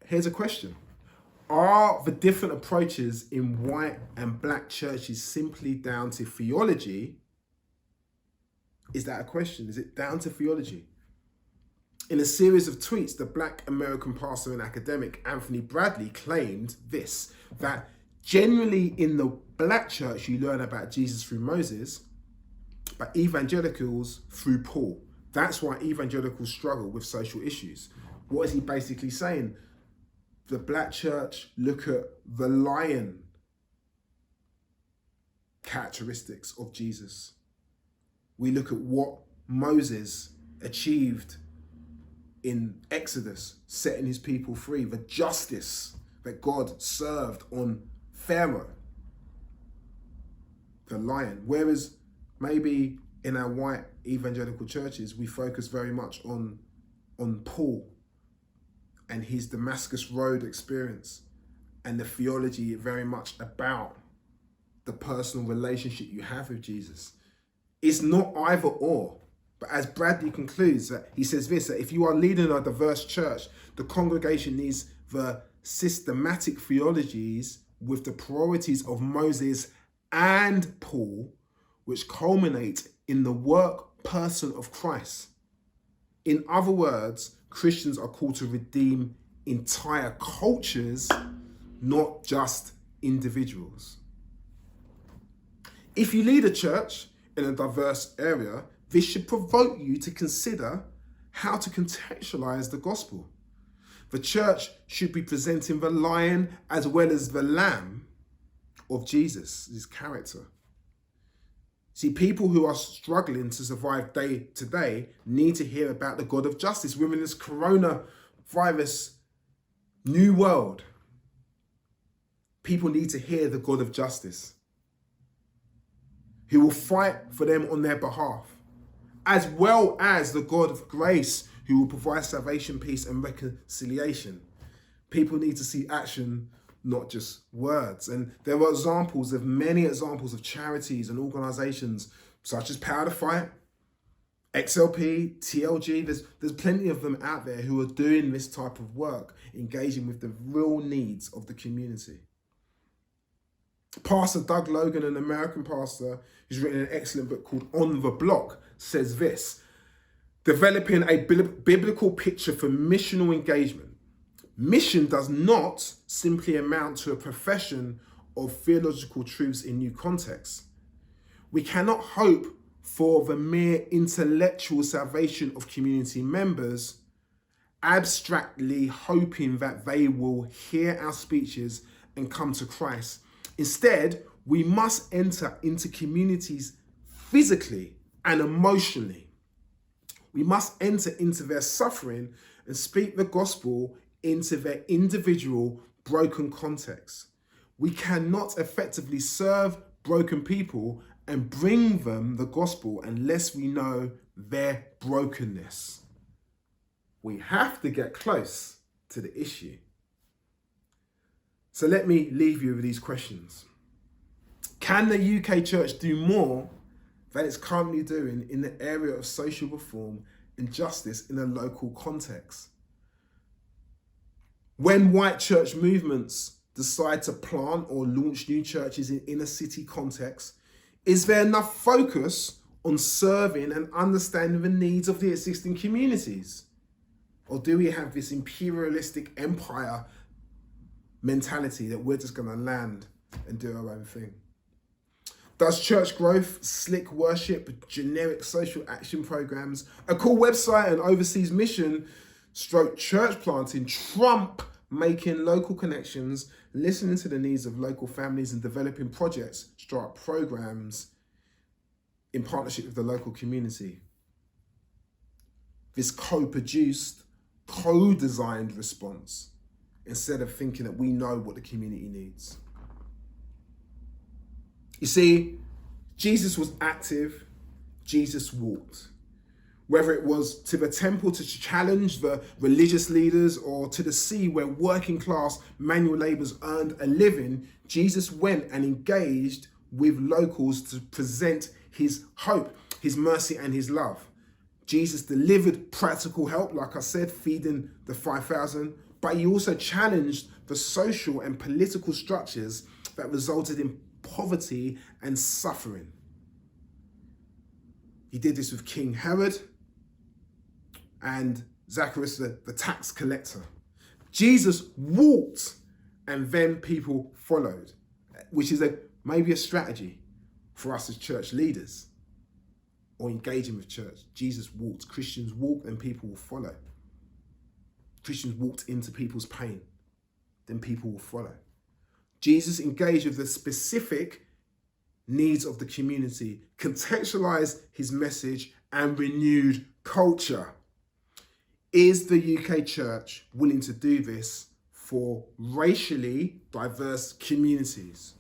Here's a question. Are the different approaches in white and black churches simply down to theology? Is that a question? Is it down to theology? In a series of tweets, the black American pastor and academic Anthony Bradley claimed this, that generally in the black church you learn about Jesus through Moses, but evangelicals through Paul. That's why evangelicals struggle with social issues. What is he basically saying? The black church look at the lion characteristics of Jesus. We look at what Moses achieved in Exodus, setting his people free, the justice that God served on Pharaoh, the lion. Whereas maybe in our white evangelical churches, we focus very much on Paul and his Damascus Road experience, and the theology very much about the personal relationship you have with Jesus. It's not either or. But as Bradley concludes, that he says this, that if you are leading a diverse church, the congregation needs the systematic theologies with the priorities of Moses and Paul, which culminate in the work person of Christ. In other words, Christians are called to redeem entire cultures, not just individuals. If you lead a church in a diverse area, this should provoke you to consider how to contextualize the gospel. The church should be presenting the lion as well as the lamb of Jesus, his character. See, people who are struggling to survive day to day need to hear about the God of justice. We're in this coronavirus new world. People need to hear the God of justice, who will fight for them on their behalf, as well as the God of grace, who will provide salvation, peace, and reconciliation. People need to see action, not just words. And there are many examples of charities and organizations such as Power to Fight, XLP, TLG. There's plenty of them out there who are doing this type of work, engaging with the real needs of the community. Pastor Doug Logan, an American pastor who's written an excellent book called On the Block, says this: developing a biblical picture for missional engagement. Mission does not simply amount to a profession of theological truths in new contexts. We cannot hope for the mere intellectual salvation of community members, abstractly hoping that they will hear our speeches and come to Christ. Instead, we must enter into communities physically and emotionally. We must enter into their suffering and speak the gospel into their individual broken context. We cannot effectively serve broken people and bring them the gospel unless we know their brokenness. We have to get close to the issue. So let me leave you with these questions. Can the UK church do more than it's currently doing in the area of social reform and justice in a local context? When white church movements decide to plant or launch new churches in inner city contexts, is there enough focus on serving and understanding the needs of the existing communities? Or do we have this imperialistic empire mentality that we're just going to land and do our own thing? Does church growth, slick worship, generic social action programs, a cool website and overseas mission stroke church planting trump making local connections, listening to the needs of local families and developing projects, start programs in partnership with the local community? This co-produced, co-designed response, instead of thinking that we know what the community needs. You see, Jesus was active, Jesus walked. Whether it was to the temple to challenge the religious leaders or to the sea where working class manual laborers earned a living, Jesus went and engaged with locals to present his hope, his mercy and his love. Jesus delivered practical help, like I said, feeding the 5,000, but he also challenged the social and political structures that resulted in poverty and suffering. He did this with King Herod and Zacchaeus, the tax collector. Jesus walked and then people followed, which is maybe a strategy for us as church leaders or engaging with church. Jesus walked. Christians walk and people will follow. Christians walked into people's pain, then people will follow. Jesus engaged with the specific needs of the community, contextualized his message and renewed culture. Is the UK church willing to do this for racially diverse communities?